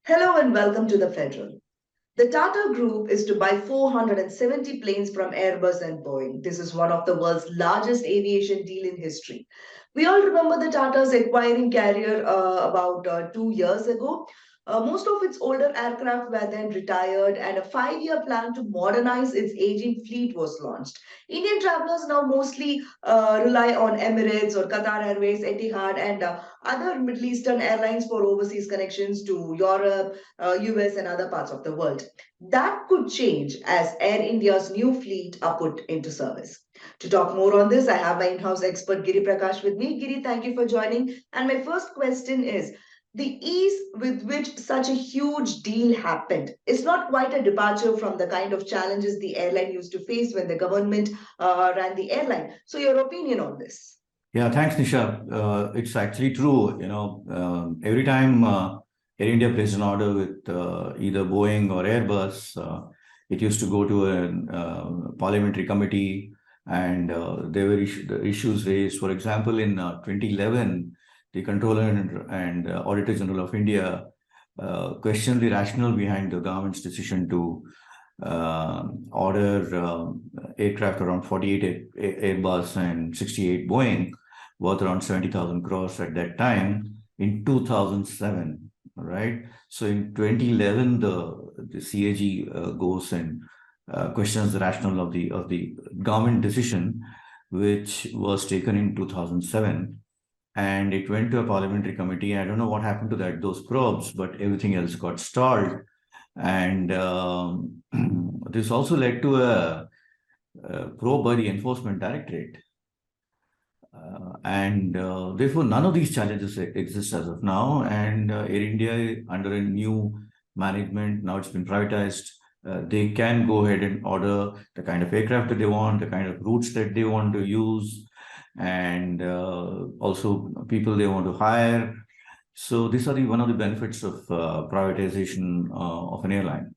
Hello and welcome to the Federal. The Tata Group is to buy 470 planes from Airbus and Boeing. This is one of the world's largest aviation deal in history. We all remember the Tata's acquiring Carrier about 2 years ago. Most of its older aircraft were then retired, and a 5 year plan to modernize its aging fleet was launched. Indian travelers now mostly rely on Emirates or Qatar Airways, Etihad, and other Middle Eastern airlines for overseas connections to Europe, US, and other parts of the world. That could change as Air India's new fleet are put into service. To talk more on this, I have my in-house expert Giri Prakash with me. Giri, thank you for joining. And my first question is, the ease with which such a huge deal happened is not quite a departure from the kind of challenges the airline used to face when the government ran the airline. So, your opinion on this? Yeah, thanks, Nisha. It's actually true. Every time Air India placed an order with either Boeing or Airbus, it used to go to a parliamentary committee, and there were the issues raised. For example, in 2011, the Controller and Auditor General of India questioned the rationale behind the government's decision to order aircraft around 48 Airbus and 68 Boeing, worth around 70,000 crores at that time in 2007. Right. So in 2011, the CAG goes and questions the rationale of the government decision, which was taken in 2007. And it went to a parliamentary committee. I don't know what happened to those probes, but everything else got stalled. And this also led to a probe by the Enforcement Directorate. Therefore, none of these challenges exist as of now. And Air India, under a new management, now it's been privatized, they can go ahead and order the kind of aircraft that they want, the kind of routes that they want to use, and also people they want to hire. So these are one of the benefits of privatization of an airline.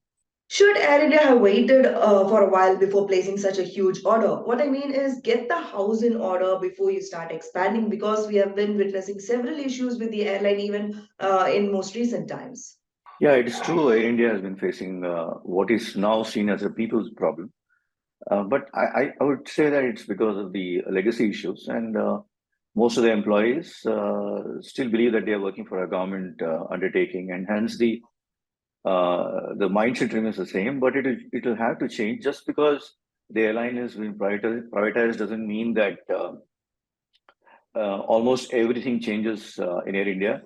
Should Air India have waited for a while before placing such a huge order? What I mean is, get the house in order before you start expanding, because we have been witnessing several issues with the airline even in most recent times. Yeah, it is true. Air India has been facing what is now seen as a people's problem. But I would say that it's because of the legacy issues, and most of the employees still believe that they are working for a government undertaking, and hence the mindset remains the same. But it'll have to change. Just because the airline has been privatized doesn't mean that almost everything changes in Air India.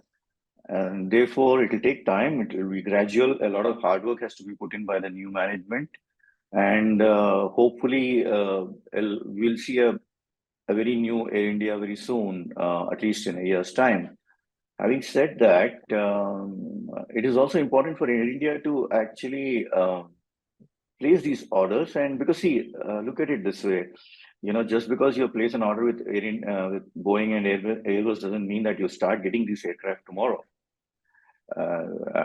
And therefore, it will take time. It will be gradual. A lot of hard work has to be put in by the new management. And hopefully, we'll see a very new Air India very soon, at least in a year's time. Having said that, it is also important for Air India to actually place these orders. And because, see, look at it this way. Just because you place an order with with Boeing and Airbus doesn't mean that you start getting these aircraft tomorrow.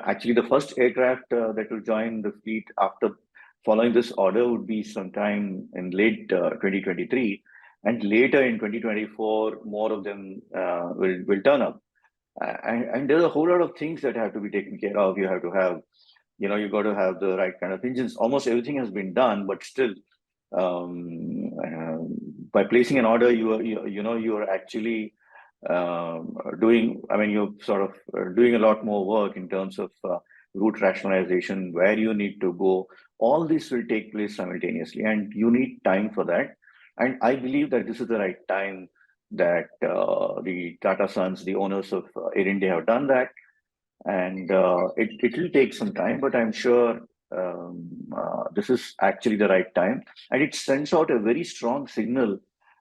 Actually, the first aircraft that will join the fleet after following this order would be sometime in late 2023, and later in 2024, more of them will turn up. And there's a whole lot of things that have to be taken care of. You have to have, you've got to have the right kind of engines. Almost everything has been done, but still, by placing an order, you are actually doing. I mean, you're sort of doing a lot more work in terms of route rationalization, where you need to go. All this will take place simultaneously, and you need time for that. And I believe that this is the right time that the Tata Sons, the owners of Air India, have done that. And it will take some time, but I'm sure this is actually the right time. And it sends out a very strong signal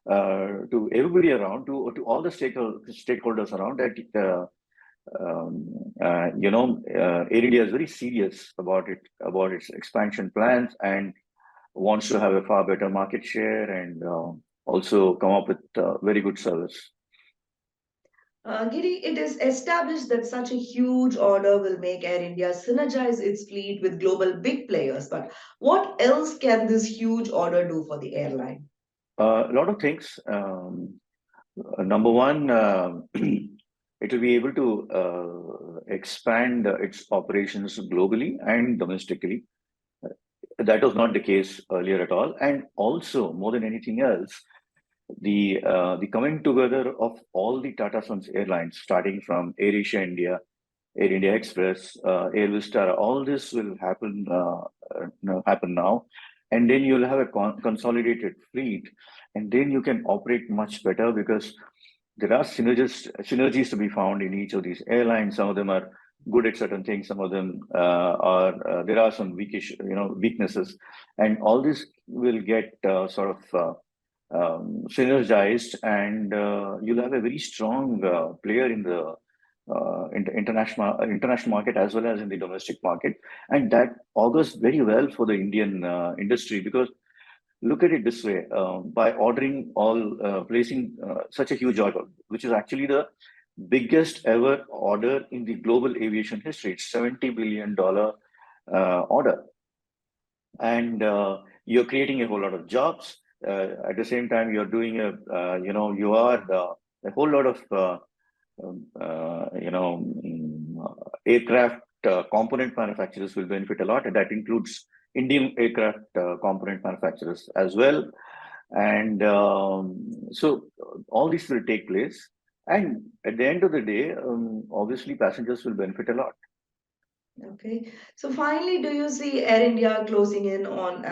to everybody around, to all the stakeholders around, that Air India is very serious about its expansion plans, and wants to have a far better market share, and also come up with very good service. Giri, it is established that such a huge order will make Air India synergize its fleet with global big players. But what else can this huge order do for the airline? A lot of things. Number one, it will be able to expand its operations globally and domestically. That was not the case earlier at all. And also, more than anything else, the coming together of all the Tata Sons airlines, starting from AirAsia India, Air India Express, Airways, Tata, all this will happen now, and then you'll have a consolidated fleet, and then you can operate much better because there are synergies to be found in each of these airlines. Some of them are good at certain things. Some of them are there are some weaknesses, and all this will get synergized, and you'll have a very strong player in the international market as well as in the domestic market, and that augurs very well for the Indian industry. Because look at it this way: by placing such a huge order, which is actually the biggest ever order in the global aviation history, it's $70 billion order, and you're creating a whole lot of jobs. At the same time, you're doing a whole lot of aircraft component manufacturers will benefit a lot, and that includes Indian aircraft component manufacturers as well. And so all this will take place, and at the end of the day, obviously passengers will benefit a lot. Okay. So finally, do you see Air India closing in on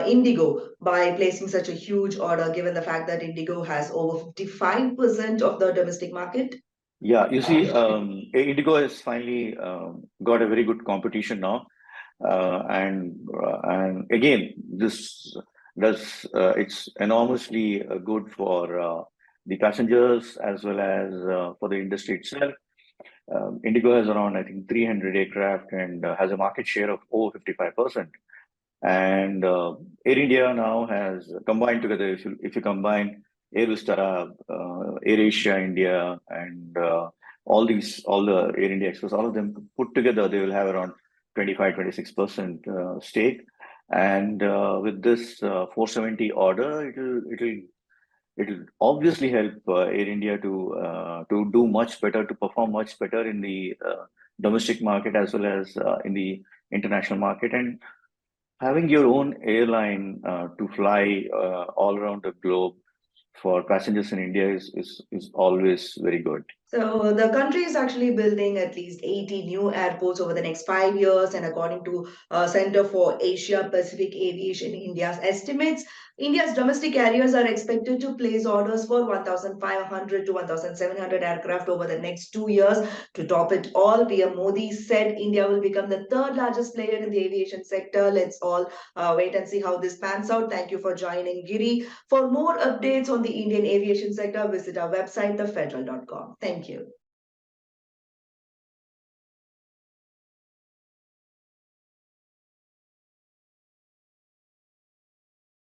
Indigo by placing such a huge order, given the fact that Indigo has over 55% of the domestic market? Yeah, you see, Indigo has finally got a very good competition now, and again, this does it's enormously good for the passengers as well as for the industry itself. Indigo has around, I think, 300 aircraft and has a market share of over 55%. And Air India now has combined together. If you combine Airways, Tata, AirAsia India, and all the Air India Express, all of them put together, they will have around 25-26% stake. And with this 470 order, it'll obviously help Air India to do much better, to perform much better in the domestic market as well as in the international market. And having your own airline to fly all around the globe for passengers in India is always very good. So the country is actually building at least 80 new airports over the next 5 years, and according to Center for Asia Pacific Aviation India's estimates, India's domestic carriers are expected to place orders for 1,500 to 1,700 aircraft over the next 2 years. To top it all, PM Modi said India will become the third largest player in the aviation sector. Let's all wait and see how this pans out. Thank you for joining, Giri. For more updates on the Indian aviation sector, visit our website, thefederal.com. Thank you.